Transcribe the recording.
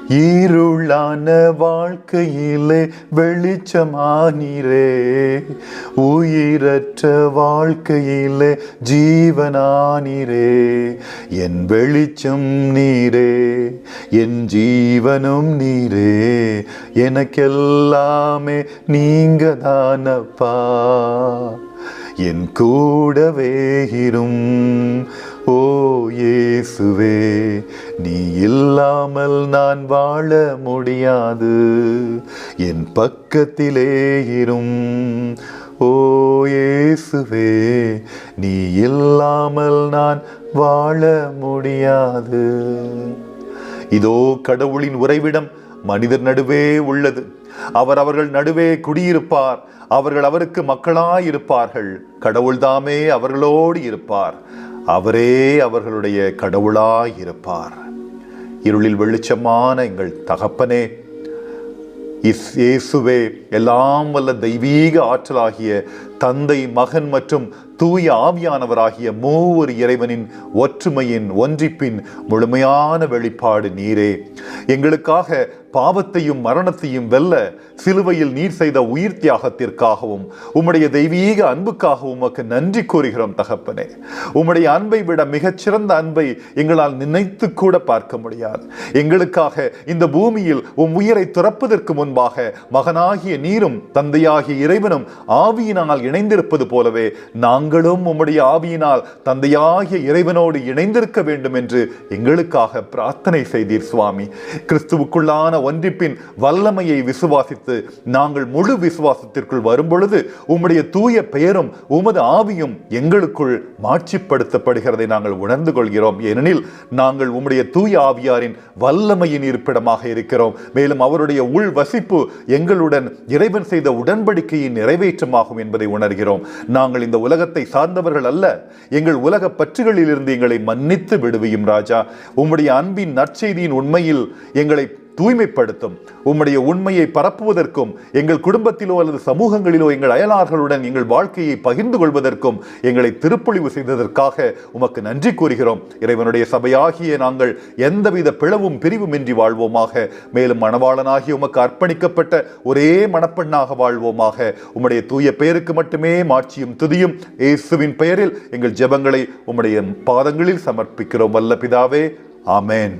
இருளான வாழ்க்கையிலே வெளிச்சமானீரே, உயிரற்ற வாழ்க்கையிலே ஜீவனானீரே. என் வெளிச்சம் நீரே, என் ஜீவனும் நீரே, எனக்கெல்லாமே நீங்க தானப்பா. என் கூடவே இரும் ஓ இயேசுவே, நீ இல்லாமல் நான் வாழ முடியாது. என் பக்கத்திலே இரும் ஓ இயேசுவே, நீ இல்லாமல் நான் வாழ முடியாது. இதோ கடவுளின் உறைவிடம் மனிதர் நடுவே உள்ளது. அவர் அவர்கள் நடுவே குடியிருப்பார். அவர்கள் அவருக்கு மக்களாயிருப்பார்கள். கடவுள்தாமே அவர்களோடு இருப்பார். அவரே அவர்களுடைய கடவுளாயிருப்பார். இருளில் வெளிச்சமான எங்கள் தகப்பனே, இயேசுவே, எல்லாம் வல்ல தெய்வீக ஆற்றலாகிய தந்தை, மகன் மற்றும் தூய ஆவியானவராகிய மூவர் இறைவனின் ஒற்றுமையின் ஒன்றிப்பின் முழுமையான வெளிப்பாடு நீரே. எங்களுக்காக பாவத்தையும் மரணத்தையும் வெல்ல சிலுவையில் நீர் செய்த உயிர் தியாகத்திற்காகவும் உம்முடைய தெய்வீக அன்புக்காகவும் உமக்கு நன்றி கூறுகிறோம் தகப்பனே. உம்முடைய அன்பை விட மிகச்சிறந்த அன்பை எங்களால் நினைத்து கூட பார்க்க முடியாது. எங்களுக்காக இந்த பூமியில் உம் உயிரை துறப்பதற்கு முன்பாக மகனாகிய நீரும் தந்தையாகிய இறைவனும் ஆவியினால் இணைந்திருப்பது போலவே நாங்களும் உம்முடைய ஆவியினால் தந்தையாகிய இறைவனோடு இணைந்திருக்க வேண்டும் என்று எங்களுக்காக பிரார்த்தனை செய்தீர் சுவாமி. கிறிஸ்துவுக்குள்ளான ஒன்றிப்பின் வல்லமையை விசுவாசித்து நாங்கள் முழு விசுவாசத்திற்குள் வரும் பொழுது உம்முடைய தூய பெயரும் உமது ஆவியும் எங்களுக்குள் மாட்சிப்படுத்தப்படுகிறதை நாங்கள் உணர்ந்து கொள்கிறோம். ஏனெனில் நாங்கள் உம்முடைய தூய ஆவியாரின் வல்லமையின் இருப்பிடமாக இருக்கிறோம். மேலும் அவருடைய உள் வசிப்பு எங்களுடன் இறைவன் செய்த உடன்படிக்கையின் நிறைவேற்றமாகும் என்பதை உணர்கிறோம். நாங்கள் இந்த உலகத்தை சார்ந்தவர்கள் அல்ல. எங்கள் உலக பற்றுகளில் இருந்து எங்களை மன்னித்து விடுவியும் ராஜா. உம்முடைய அன்பின் நற்செய்தியின் உண்மையில் எங்களை தூய்மைப்படுத்தும். உம்முடைய உண்மையை பரப்புவதற்கும் எங்கள் குடும்பத்திலோ அல்லது சமூகங்களிலோ எங்கள் அயலார்களுடன் எங்கள் வாழ்க்கையை பகிர்ந்து கொள்வதற்கும் எங்களை திருப்பொழிவு செய்ததற்காக உமக்கு நன்றி கூறுகிறோம். இறைவனுடைய சபையாகிய நாங்கள் எந்தவித பிளவும் பிரிவுமின்றி வாழ்வோமாக. மேலும் மணவாளனாகிய உமக்கு அர்ப்பணிக்கப்பட்ட ஒரே மணப்பெண்ணாக வாழ்வோமாக. உம்முடைய தூய பெயருக்கு மட்டுமே மாட்சியும் துதியும். இயேசுவின் பெயரில் எங்கள் ஜெபங்களை உம்முடைய பாதங்களில் சமர்ப்பிக்கிறோம் வல்ல பிதாவே. ஆமென்.